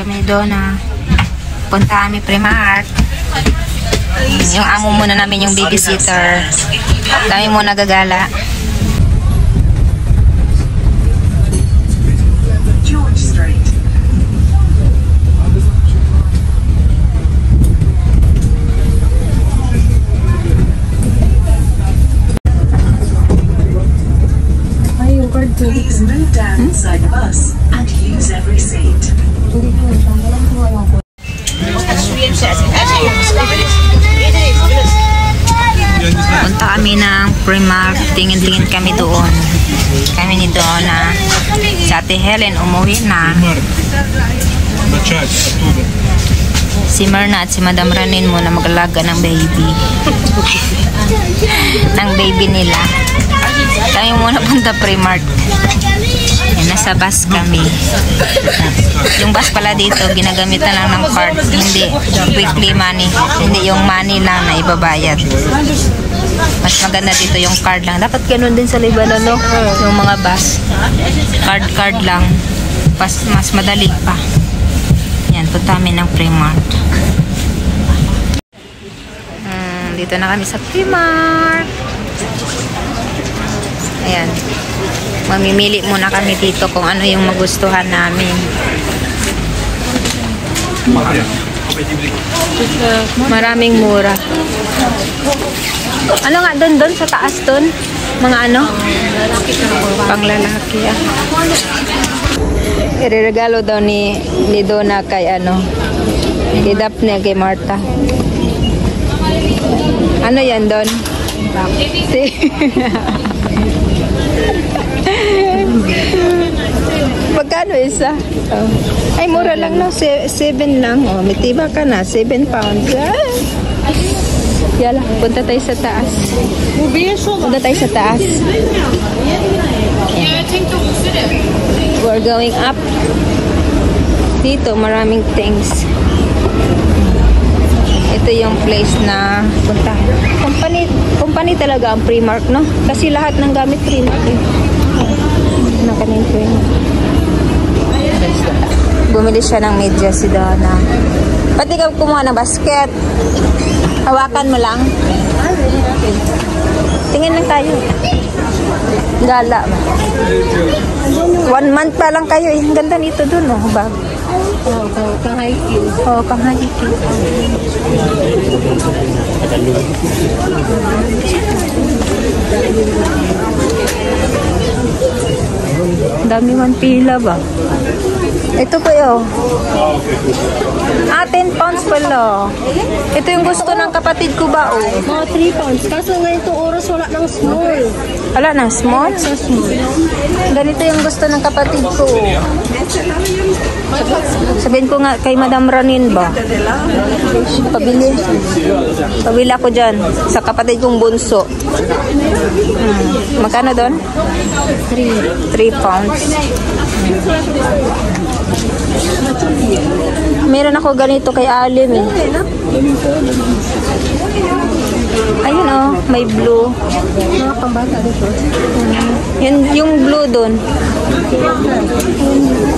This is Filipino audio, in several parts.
Kami doon na punta kami Primark. Yung amo muna namin yung babysitter. Kami muna gagala. Please move down inside the bus and use every seat. Punta kami ng Primark. Tingin-tingin kami doon. Kami ni Donna. Sa Ate Helen, umuwi na. Si Marna at si Madam Ranin muna mag-alaga ng baby. ng baby nila. Kami muna punta Primark. Nasa bus kami. Yung bus pala dito, ginagamitan lang ng card. Hindi weekly money. Hindi yung money lang na ibabayad. Mas maganda dito yung card lang. Dapat ganun din sa Lebanon, no? Yung mga bus. Card lang. Mas madali pa. Yan, punta kami ng Primark. Dito na kami sa Primark. Ayan. Mamimili muna kami dito kung ano yung magustuhan namin. Maraming mura. Ano nga doon sa taas doon? Mga ano? Panglalaki. Ireregalo daw ni Donna kay ano? Kay Daphne, kay Martha. Ano yan doon? Magkano isa? Oh. Ay, mura lang no. 7 lang. Oh, may tiba ka na. 7 pounds. Yala, punta tayo sa taas. Punta tayo sa taas. We're going up. Dito, maraming things. Ito yung place na punta. Company talaga ang Primark, no? Kasi lahat ng gamit Primark eh. Nakanin Primark. Bumili siya ng media si Donna. Pati ka kumuha ng basket. Hawakan mo lang. Tingin lang tayo. Gala. 1 month pa lang kayo eh. Ang ganda nito dun, oh. Bag. Kang-hiking. Oo, kang-hiking. Dami man pila ba? Ito po yun. 10 pounds pala. Ito yung gusto ng kapatid ko ba, oh? Mga 3 pounds. Kaso ngayon itong oras wala ng small. Wala ng small? Sa small. Ganito yung gusto ng kapatid ko. Sabihin ko nga kay Madam Ranin ba? Pabili. Pabili ako dyan. Sa kapatid kong bunso. Magkano doon? 3 pounds. Meron ako ganito kay Alim eh. Ayun oh, may blue. Mga pambata dito. Yung blue doon.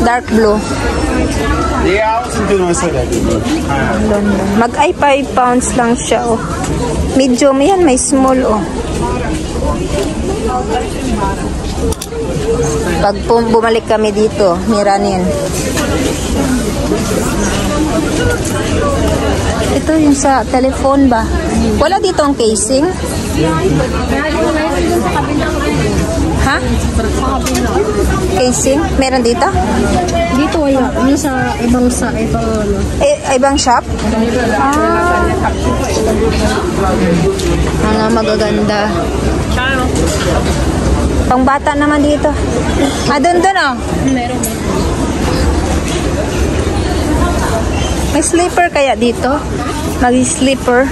Dark blue. London. Mag-ay 5 pounds lang siya oh. Medium yan, may small oh. Pag bumalik kami dito, Miranin. Ito yung sa telephone ba? Wala dito ang casing? Ha? Casing? Meron dito? Dito wala. Yung sa ibang Ibang shop? Mga magaganda. Pangbata naman dito. Doon oh. Meron. May sleeper kaya dito? Mag-sleeper.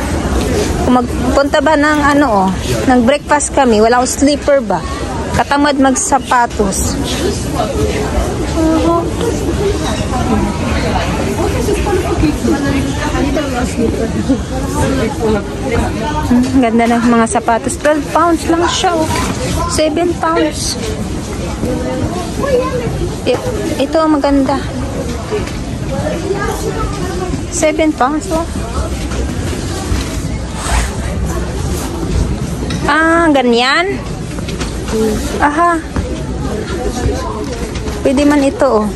Kung magpunta ba ng ano oh, ng breakfast kami, wala akong sleeper ba? Katamad magsapatos. Ganda ng mga sapatos. 12 pounds lang siya oh. 7 pounds. Ito maganda. 7 pounds, oh. Ah, ganyan. Aha. Pwede man ito, oh.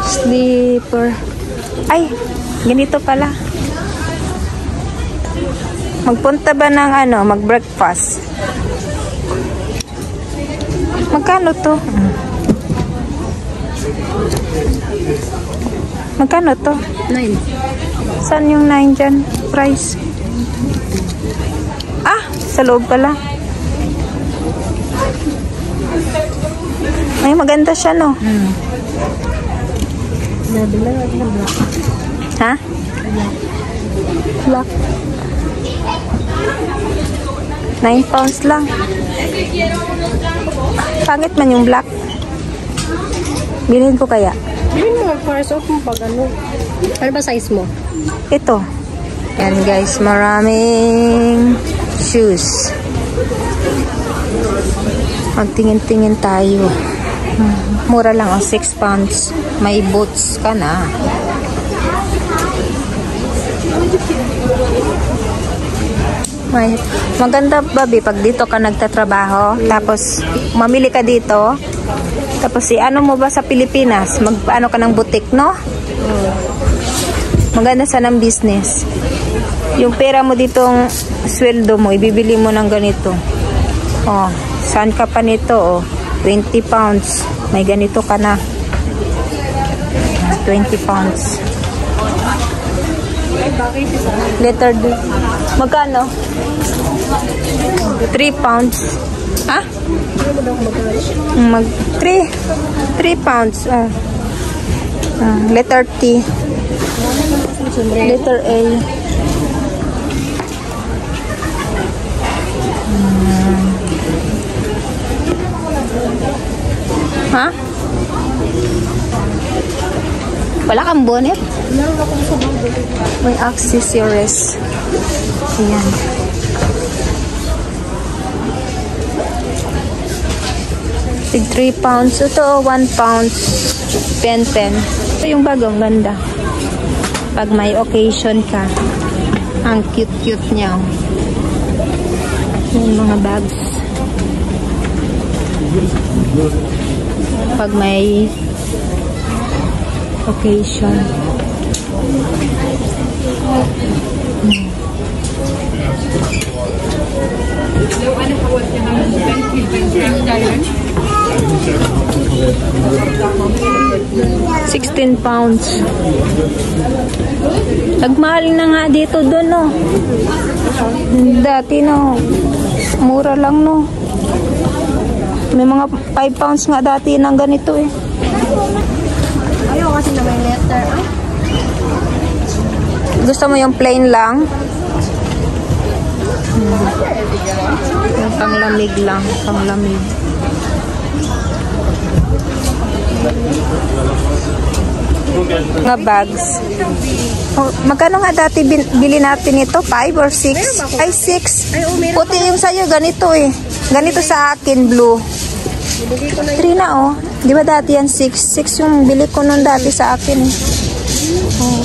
Slipper. Ay, ganito pala. Magpunta ba ng ano, mag-breakfast? Magkano to? Magkano to? 9. Saan yung 9 dyan? Price? Ah, sa loob pala. Ay, maganda siya, no? Nabila natin ng black. Ha? Black. 9 pounds lang. Pangit man yung black. Bilhin ko kaya? Bilhin mo para sa kung pag ano. Ano ba size mo? Ito. Yan guys, maraming shoes. Magtingin-tingin tayo. Mura lang, 6 pounds. May boots ka na. Maganda, babi, pag dito ka nagtatrabaho, tapos mamili ka dito, tapos ano mo ba sa Pilipinas? Ano ka ng butik, no? Maganda sa ng business. Yung pera mo ditong sweldo mo, ibibili mo ng ganito. Oh, saan ka pa nito? Oh, 20 pounds. May ganito ka na. 20 pounds. Letter D. Magkano? 3 pounds. Ha? 3 pounds. Oh. Letter T. Letter A. Ha? Wala kang bonnet? May accessories. Ayan. Tig 3 pounds. Ito, 1 pound. Pen. Ito yung bagong ganda. Pag may occasion ka. Ang cute-cute niya. Yung mga bags. Pag may occasion. £16. Nagmahal na nga dito doon, no? Dati, no? Mura lang, no? May mga 5 pounds nga dati ng ganito, eh. Ayaw kasi na may letter. Gusto mo yung plain lang? Yung panglamig lang. Panglamig. Mga bags. Oh, magkano nga dati bili natin ito? 5 or 6? Ay, 6. Puti yung sa'yo. Ganito eh. Ganito sa akin, blue. 3 na oh. Di ba dati yan 6? 6 yung bili ko nun dati sa akin eh. Oh.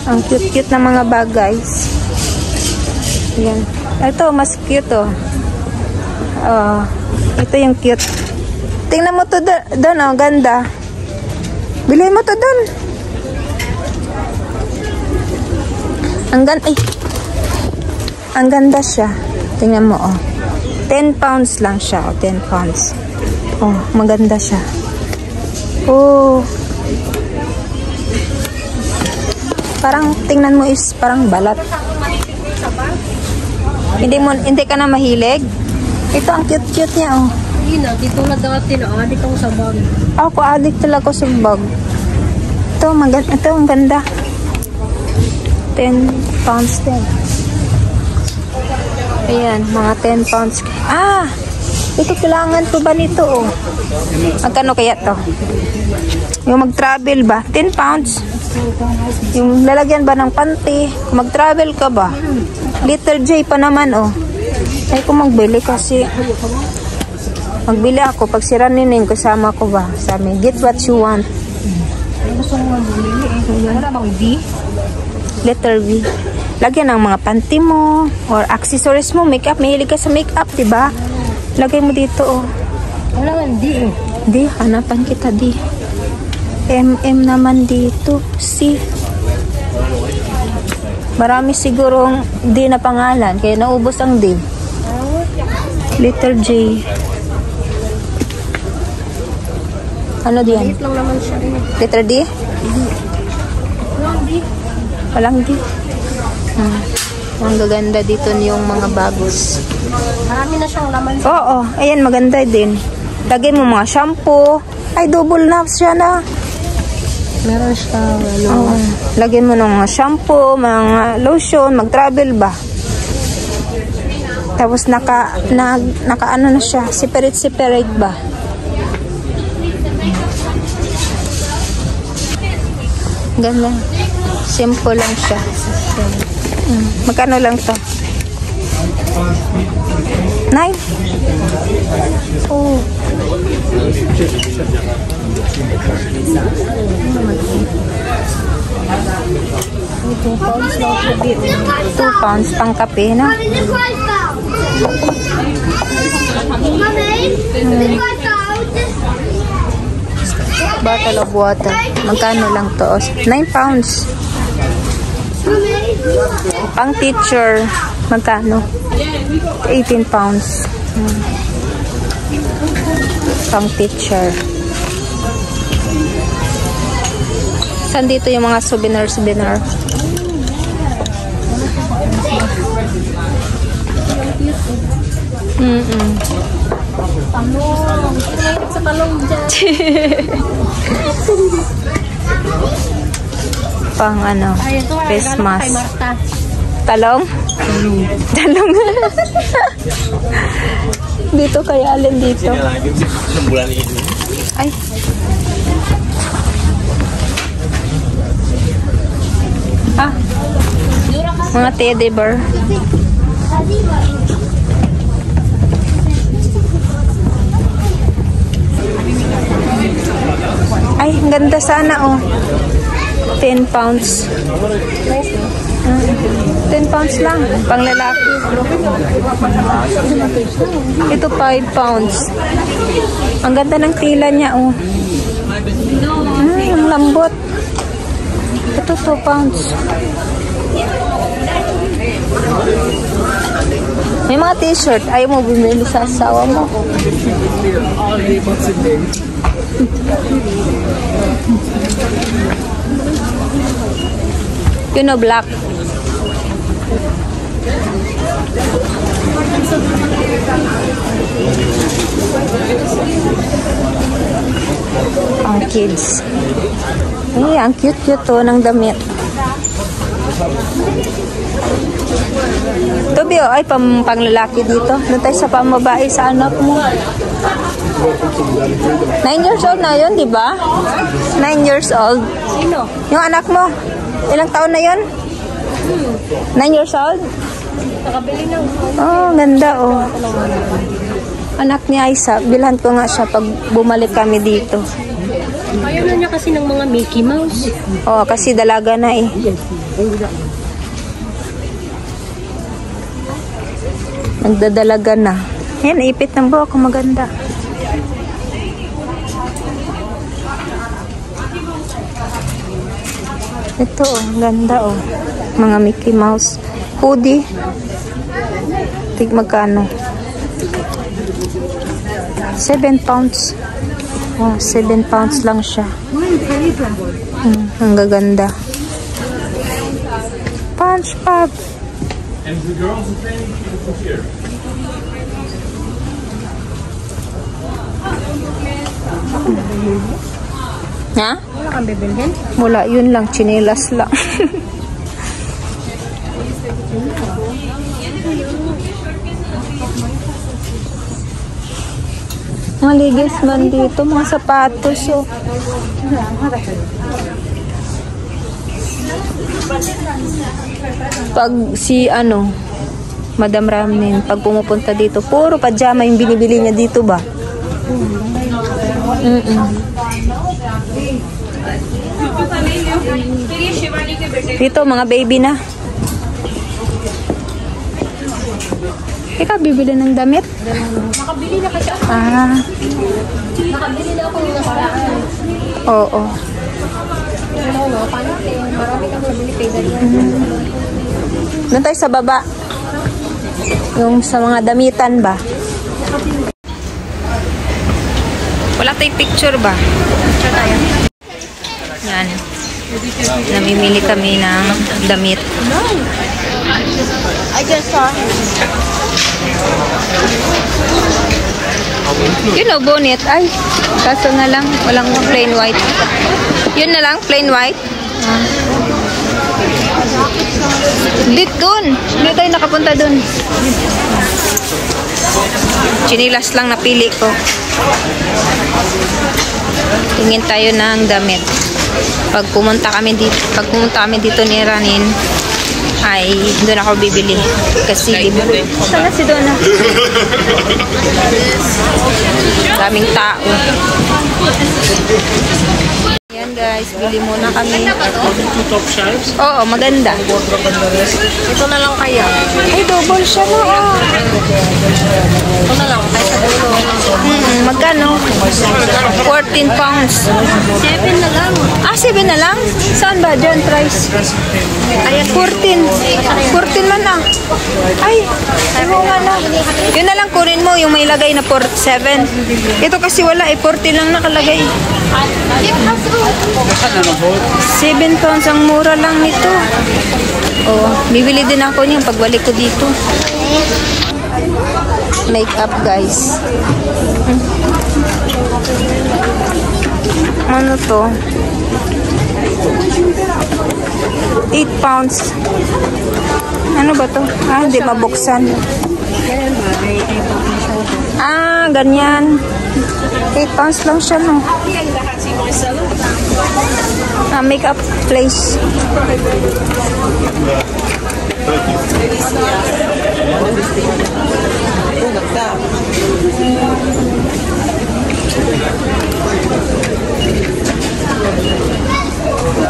Ang cute-cute na mga bag, guys. Ayan. Ito, mas cute oh. Ito yung cute. Tingnan mo to doon oh. Ganda. Bilhin mo to doon. Ang ganda siya. Tingnan mo oh. 10 pounds lang siya oh. 10 pounds. Oh, maganda siya. Oh. Parang tingnan mo is parang balat. Hindi ka na mahilig? Ito ang cute-cute niya oh. Hindi na, dito na dati na adik ako sa bag. Ako addict talaga sa bag. Ito ang ganda. 10 pounds din. Ayan, mga 10 pounds. Ah! Ito kailangan po ba nito oh? Magkano kaya to? Yung mag-travel ba? 10 pounds. Yung lalagyan ba ng panty? Kung mag-travel ka ba? Letter J pa naman oh. Ay kung magbili kasi Magbili ako. Pag si Raninin, kasama ko ba? Sabi, get what you want. Gusto mo bumili eh. Wala bang D? Letter V. Lagyan ng mga panty mo or accessories mo, makeup. Mahilig ka sa makeup, diba? Lagay mo dito, oh. Wala bang D eh. Di, hanapan kita, di. MM naman dito. C. Marami sigurong D na pangalan, kaya naubos ang D. Letter J. Ano diyan? Wait lang naman siya eh. Letter D? Walang D. Walang D. Ang gaganda dito yung mga bagos. Marami na siyang laman. Oo, ayan, maganda din. Lagay mo mga shampoo. Ay, double na siya na. Meron siya, Oo. Lagyan mo ng mga shampoo, mga lotion, mag-travel ba? Tapos naka ano na siya, separate ba? Ganda. Simple lang siya. Magkano lang to? 9? Oh. £2 pang kape na. Bottle of water. Magkano lang to? £9. Pang teacher. Magkano? £18. Pang teacher. Saan dito yung mga souvenir? talong. Kinahilig sa talong dyan. Pang ano? Ay, ito nga. Christmas. Kay Marta. Talong? Talong. Dito kay Allen dito. Ay. Ah. Mga teddy bear. Ay, ang ganda sana oh. £10. 10 pounds lang. Pang lalaki. Ito £5. Ang ganda ng tila niya oh. Ang lambot. Ito £2. May mga t-shirt. Ayaw mo bumili sa asawa mo. You know, black. Ang kids. Ay, ang cute-cute to ng damit. Tobio, ay panglalaki dito. Doon tayo sa pambabae sa anak mo. 9 years old na yun, di ba? 9 years old. Sino? Yung anak mo. Ilang taon na yun? 9 years old? Nakabili ng... Oh, ganda oh. Anak ni Aisa. Bilhan ko nga siya pag bumalik kami dito. Ayaw na niya kasi ng mga Mickey Mouse. Oh, kasi dalaga na eh. Nagdadalaga na. Yan, ipit ng buhok ko. Maganda. Ito oh, ganda oh. Mga Mickey Mouse. Hoodie. Tig magkano? £7. Oh, £7 lang siya. Ang gaganda. SpongeBob. Ha? Wala kang bibilhin? Wala, yun lang. Chinelas lang. Mga ligas man dito. Mga sapatos. Oh. Pag si Madam Ramin, pag pumupunta dito, puro pajama yung binibili niya dito ba? Dito, mga baby na. Ikaw, bibili ng damit? Nakabili na kasi ako. Nakabili na ako yung nakaraan. Oo. Paano? Marami kang nabili kay Dalian. Doon tayo sa baba. Yung sa mga damitan ba? Wala tayong picture ba? Picture tayo. Yan. Namimili kami ng damit. I just saw him. Yun o, bonnet. Ay, kaso na lang. Walang plain white. Yun na lang, plain white. Dito dun. Hindi tayo nakapunta dun. Chinilas lang napili ko. Tingin tayo ng damit. Pag pumunta kami dito ni Ranin, ay doon ako bibili. Kasi libre. Sana si Donna. Daming tao. Yan guys, bili muna kami. Oo, maganda. Ito na lang kaya. Ay, double siya na. Oh. Ito na lang. Kaya sa dulo. Magkano? 14 pounds. 7 na lang. Ah, 7 na lang? Saan ba? Diyan, price. Ayan, 14. 14 man ah. Ay, ano nga na. Yun na lang kunin mo, yung may lagay na 7. Ito kasi wala eh, 14 lang nakalagay. 7 pounds, ang mura lang nito. Oh, bibili din ako niyan pagbalik ko dito. Makeup guys. Ano to? 8 pounds. Ano ba to? Ah, hindi mabuksan. Ah, ganyan. 8 pounds lang siya, no? Ah, makeup place.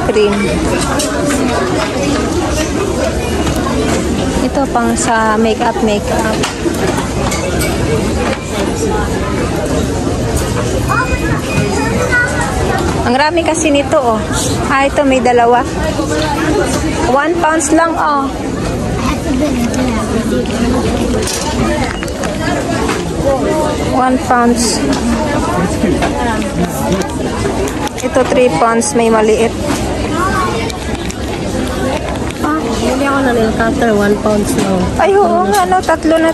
Cream. Ito pang sa makeup. Ang rami kasi nito, oh. Ah, ito may dalawa. 1 pounds lang, oh. £1. Ito 3 pounds, may maliit. Hindi ako na nail cutter. 1 pound lang. Ay, oo nga, no, tatlo na.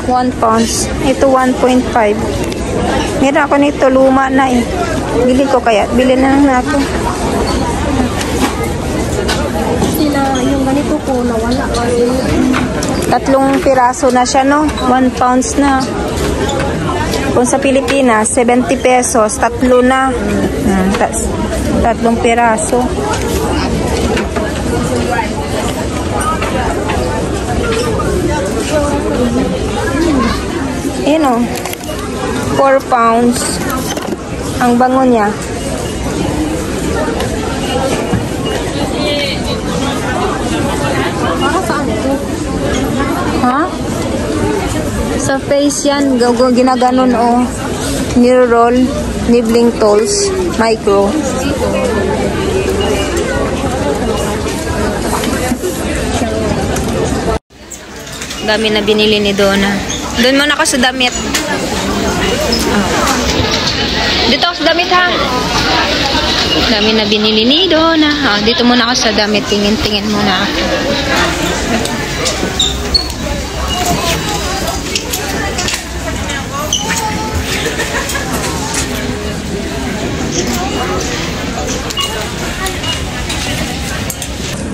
1 pounds. Ito 1.5. Meron ako nito, luma na eh. Bili ko kaya. Bili na lang ako. Sila, yung ganito ko, nawala. 3 piraso na siya, no? 1 pounds na. Kung sa Pilipinas, 70 pesos. 3 na. 3 piraso. Ayan o. 4 pounds. Ang bango niya. Para saan ito? Ha? Sa face yan. Ginaganon o. Mirror roll. Nibbling tools. Micro. Dami na binili ni Donna. Doon muna ako sa damit. Dito ako sa damit, ha? Dami na binili ni Donna. Dito muna ako sa damit. Tingin-tingin muna ako.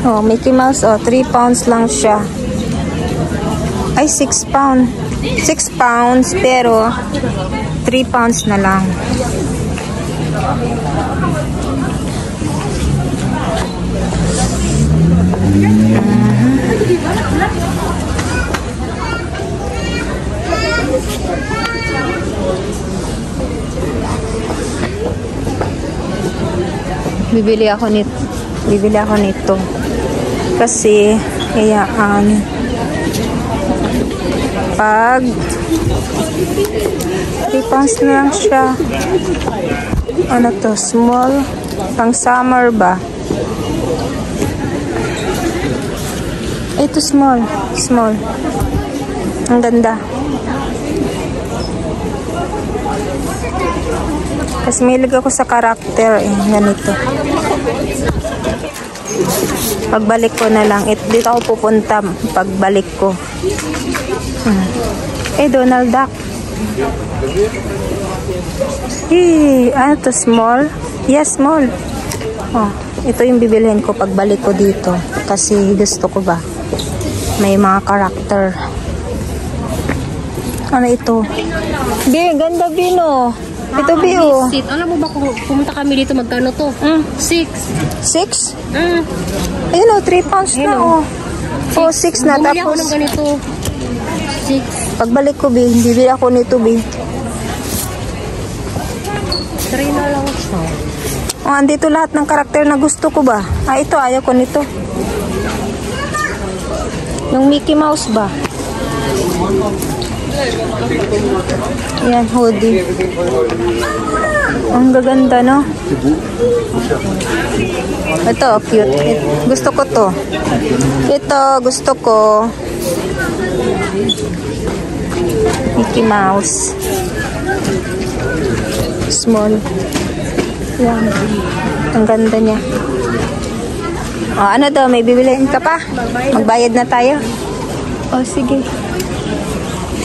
Oh, Mickey Mouse, 3 pounds lang siya. Ay, 6 pounds. 6 pounds, pero 3 pounds na lang. Bibili ako nito. Kasi, pag 3 pounds na lang siya. Ano to? Small. Pang summer ba? Ito small. Small. Ang ganda. Kasi milig ako sa karakter. Ganito. Pagbalik ko na lang. Dito ako pupunta pagbalik ko. Donald Duck. Ano to? Small? Yes, small. Ito yung bibilhin ko pagbalik ko dito. Kasi gusto ko ba? May mga karakter. Ano ito? Ganda Bino. Ito Bio. Alam mo ba kung pumunta kami dito magkano to? 6. 6? Ayun 3 pounds na 6 na. Bumili ako Tapos ng ganito. 6. pagbalik ko bibili ako nito 3 na lang siya. Andito lahat ng karakter na gusto ko ba? Ito ayaw ko nito. Yung Mickey Mouse ba? Yan, hoodie. Ang gaganda, no? Ito, cute. Gusto ko to. Ito, gusto ko. Mickey Mouse. Small. Yan. Ang ganda niya. Ano daw? May bibiliin ka pa? Magbayad na tayo? Sige.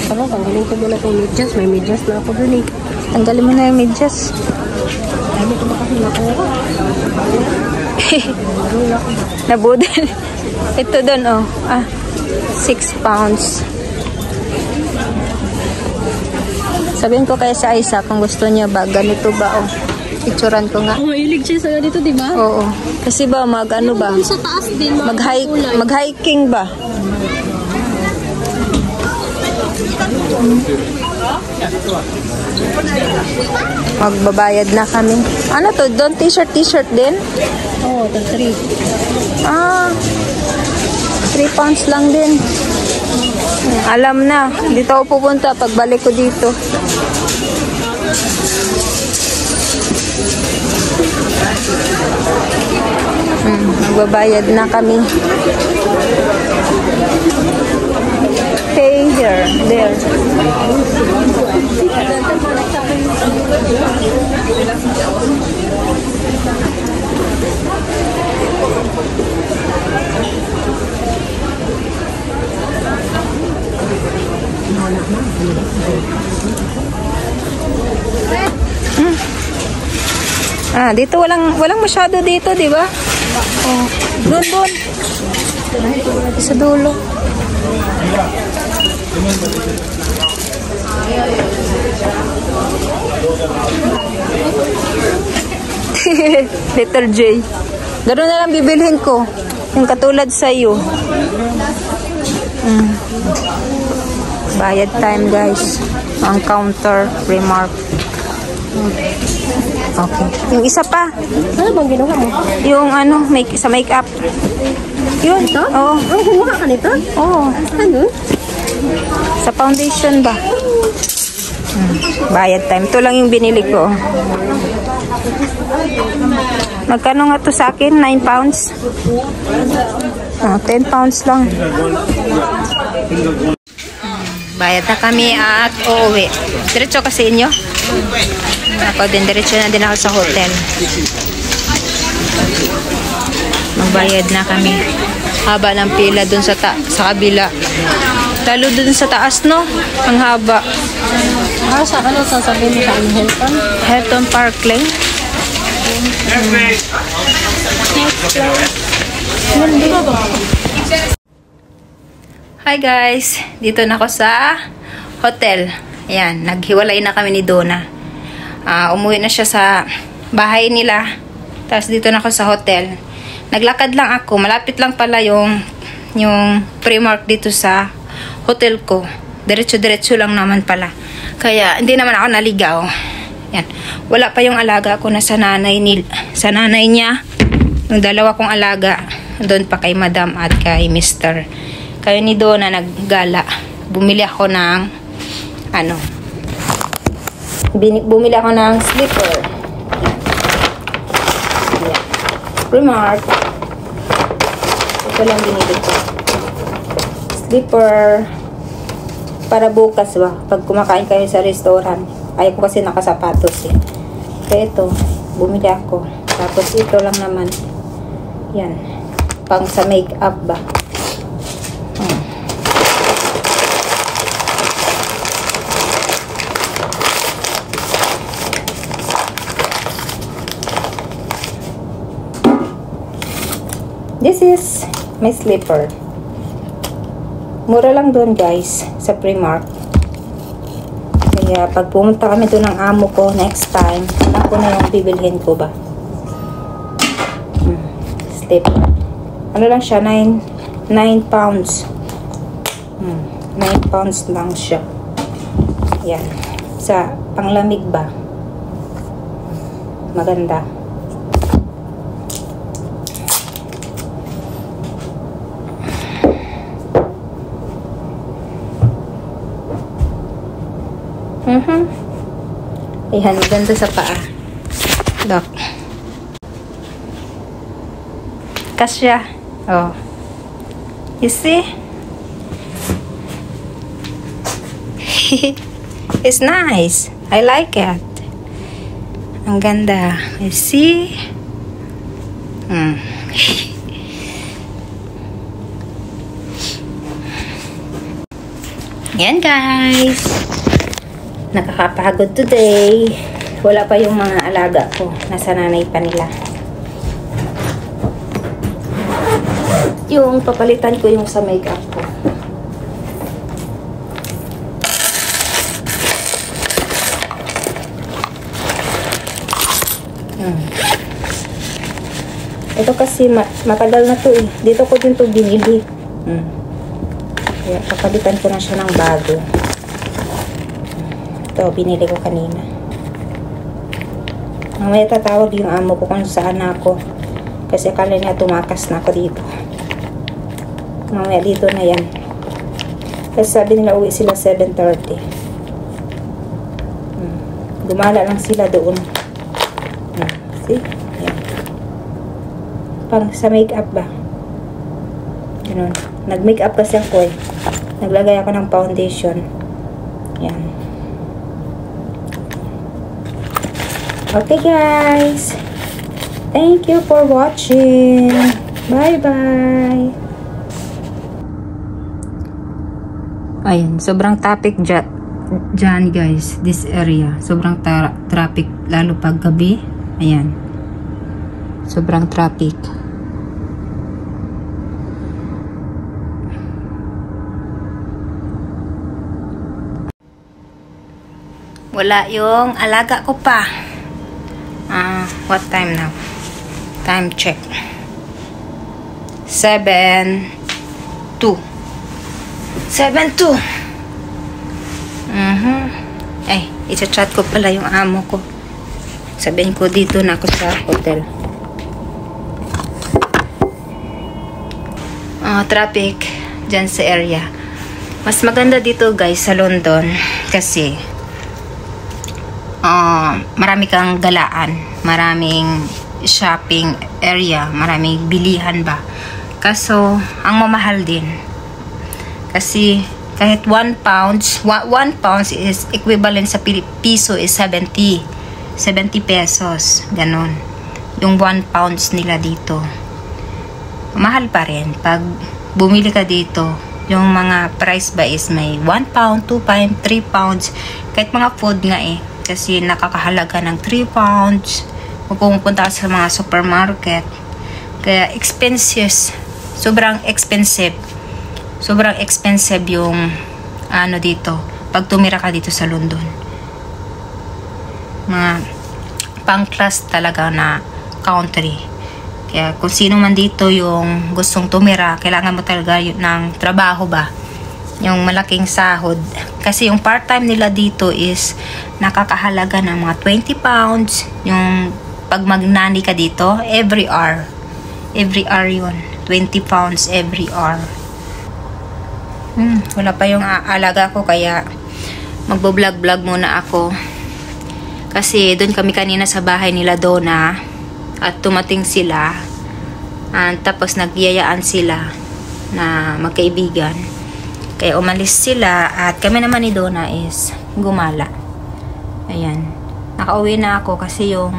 Tanggalin ko muna itong medyas. May medyas na ako dun Tanggalin mo na yung medyas. Ay, mo ito ba kasi nakuha? Nabudol. Ito dun, 6 pounds. Sabihin ko kaya sa Isa kung gusto niya ba, ganito ba, picturean ko nga. Mahilig siya sa ganito, di ba? Oo. Kasi ba, ano ba? Sa taas din, Mag-hiking ba? Magbabayad na kami. Ano to? Doon t-shirt din? Oo, 3. 3 pounds lang din. Alam na. Dito ako pupunta pagbalik ko dito. Magbabayad na kami. Pay here. There. Dito walang masyado dito, di ba? Doon. Sa dulo. Letter J. Gano'n na lang bibilhin ko. Yung katulad sa iyo. Bayad time, guys. Ang counter, Primark. Okay. Yung isa pa. Ano bang ginawa mo? Yung sa makeup. Yun. Ito? Oo. Kumuha ka nito? Oo. Ano? Sa foundation ba? Bayad time. Ito lang yung binili ko. Magkano nga to sa akin? 9 pounds? 10 pounds lang. Bayad na kami at uuwi. Diretso kasi inyo? Ako din, diretso na din ako sa hotel. Magbayad na kami. Haba ng pila dun sa kabila. Lalo dun sa taas, no? Ang haba. Sa ano sasabihin mo sa Hilton? Hilton Park Lane. Hi guys, dito na ako sa hotel. Ayan, naghiwalay na kami ni Donna. Umuwi na siya sa bahay nila. Tapos dito na ako sa hotel. Naglakad lang ako. Malapit lang pala yung Primark dito sa hotel ko. Diretso-diretso lang naman pala. Kaya hindi naman ako naligaw. Yan. Wala pa yung alaga ko na sa nanay niya. Yung dalawa kong alaga, doon pa kay Madam at kay Mr. Kayo ni Donna naggala. Bumili ako ng bumili ako ng slipper. Yan. Primark. Ito lang binili ko. Slipper. Para bukas ba, pag kumakain kayo sa restaurant. Ayaw ko kasi nakasapatos eh. Kaya ito, bumili ako. Tapos ito lang naman. Yan. Pang sa makeup ba. This is my slipper. Mura lang doon guys, sa Primark. Kaya pag pumunta kami doon ng amo ko next time, alam ko na yung bibilhin ko ba. Slipper. Ano lang siya, 9 pounds. 9 pounds lang siya. Yan. Sa panglamig ba. Maganda. Ayan, maganda sa paa. Look. Kasya. Oh. You see? It's nice. I like it. Ang ganda. You see? Yan guys. Nakakapagod today. Wala pa yung mga alaga ko. Nasa nanay pa nila. Yung papalitan ko yung sa makeup ko. Ito kasi matagal na to eh. Dito ko din to binili. Kaya papalitan ko na siya ng bago. Ito, binili ko kanina. Mamaya tatawag yung amo ko kung saan ako. Kasi akala niya tumakas na ako dito. Mamaya dito na yan. Kasi sabi nila uwi sila 7:30. Gumala lang sila doon. See? Yan. Parang sa makeup ba? Ganun. Nag-makeup kasi ako eh. Naglagay ako ng foundation. Yan. Okay guys, thank you for watching. Bye bye. Ayun, sobrang traffic dyan guys, this area. Sobrang traffic lalo pag gabi. Ayan. Sobrang traffic. Wala yung alaga ko pa. What time now? Time check. 7:02. 7:02. I-chat ko pala yung amo ko. Sabihin ko dito na ako sa hotel. Traffic dyan sa area. Mas maganda dito guys sa London kasi marami kang galaan, maraming shopping area, maraming bilihan ba. Kaso ang mamahal din kasi kahit 1 pounds is equivalent sa piso is 70 pesos, ganon yung 1 pounds nila dito. Mahal pa rin pag bumili ka dito. Yung mga price ba is may 1 pound, 2 pound, 3 pounds, kahit mga food nga eh. Kasi nakakahalaga ng 3 pounds kung pumunta sa mga supermarket. Kaya expensive. Sobrang expensive. Sobrang expensive yung dito. Pag tumira ka dito sa London. Mga pang-class talaga na country. Kaya kung sino man dito yung gustong tumira, kailangan mo talaga ng trabaho ba. yung malaking sahod. Kasi yung part-time nila dito is nakakahalaga ng mga 20 pounds. Yung pag magnani ka dito, every hour. Every hour yun. 20 pounds every hour. Wala pa yung alaga ko, kaya magbo-vlog-vlog muna ako. Kasi doon kami kanina sa bahay nila Donna at tumating sila. Tapos nagyayaan sila na magkaibigan. Kaya umalis sila at kami naman ni Donna is gumala. Ayan. Nakauwi na ako kasi yung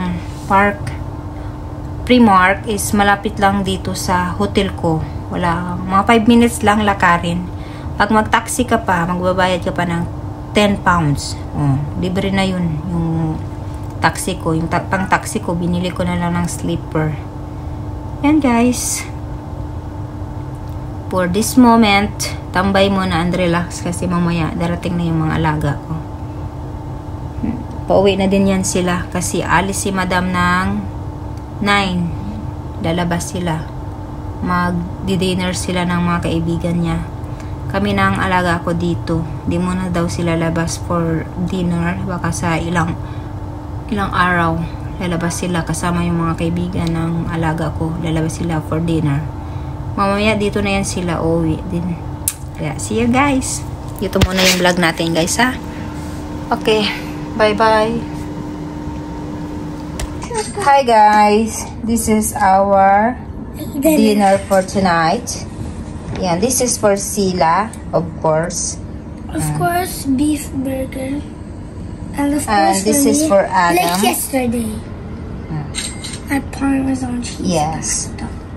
Primark is malapit lang dito sa hotel ko. Wala, mga 5 minutes lang lakarin. Pag mag-taxi ka pa, magbabayad ka pa ng 10 pounds. Libre na yun. Yung taxi ko, yung pang-taxi ko, binili ko na lang ng sleeper. Yan guys. For this moment, tambay muna and relax kasi mamaya darating na yung mga alaga ko. Pauwi na din yan sila kasi alis si madam ng 9. Lalabas sila. Mag-dinner sila ng mga kaibigan niya. Kami na ang alaga ko dito. Di muna daw sila labas for dinner. Baka sa ilang araw lalabas sila kasama yung mga kaibigan ng alaga ko. Lalabas sila for dinner. Mamaya dito na yan sila uwi din. Kaya see you guys. Ito muna yung vlog natin guys ha. Okay. Bye bye. Hi guys. This is our dinner for tonight. Yeah, this is for Sila, of course. Of course, beef burger. And of course, this is for Adam. Like yesterday. At Parmesan cheese. Yes.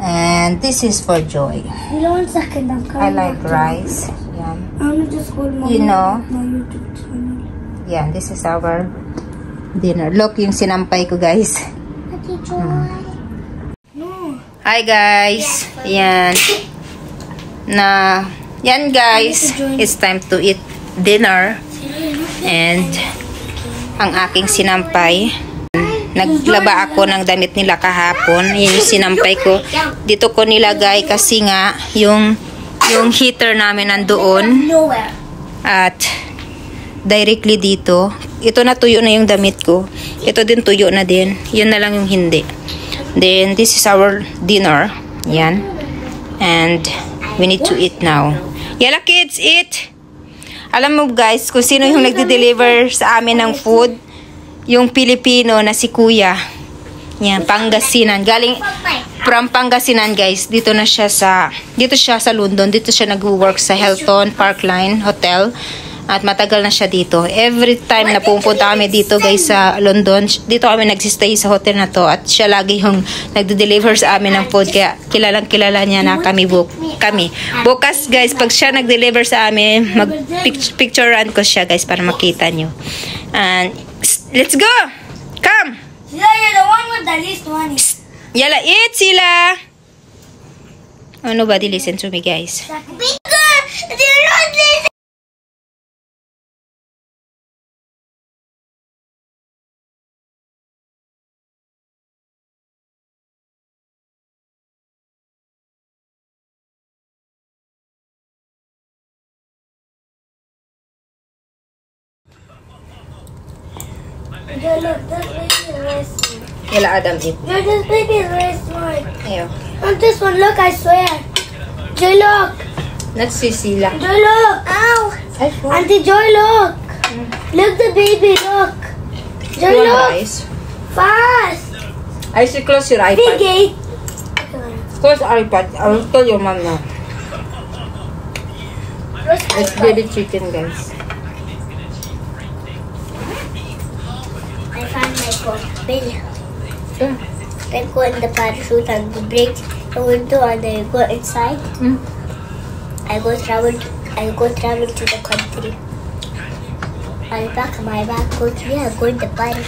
And this is for Joy. You know, 1 second, I'm coming I like back to rice. Yeah. I'm just hold my You know. my YouTube channel. Yeah, this is our dinner. Look yung sinampay ko guys. Ate Joy. No. Hi guys. Yan. Yan guys. It's time to eat dinner. And ang aking sinampay. Naglaba ako ng damit nila kahapon. Yan yung sinampay ko. Dito ko nilagay kasi nga yung heater namin nandoon. Nowhere. At directly dito. Ito na tuyo na yung damit ko. Ito din tuyo na din. Yun na lang yung hindi. Then this is our dinner. Yan. And we need to eat now. Yala kids, eat! Alam mo guys, kung sino yung nagde-deliver sa amin ng food, yung Pilipino na si Kuya. Yan, Pangasinan. Galing from Pangasinan guys. Dito siya sa London. Dito siya nag-work sa Hilton Parkline Hotel. At matagal na siya dito. Every time na pupunta kami dito guys sa London, dito kami nagsistay sa hotel na to. At siya lagi yung nagde-deliver sa amin ng food. Kaya kilalang kilala niya na kami. Bukas guys, pag siya nag-deliver sa amin, mag-picturean ko siya guys para makita nyo. And let's go! Come! Sila, you're the one with the least money. Yala, eat sila! Oh, nobody listen to me guys. Because they're not listening. Look, this baby is very smart. Yala, Adam, eat. Look, this baby is very smart. Ayo. On this one, look, I swear. Joy, look. Let's see sila. Joy, look. Ow. Ay, Auntie Joy, look. Look, the baby, look. Joy, look. Fast. I should close your Big iPad. gate. Close iPad. I will tell your mom now. It's baby chicken, guys. I found my phone. Bill. Then go in the parachute and the break the window and I go inside. I go travel to the country. I'll pack my bag, go to here, go in the parachute.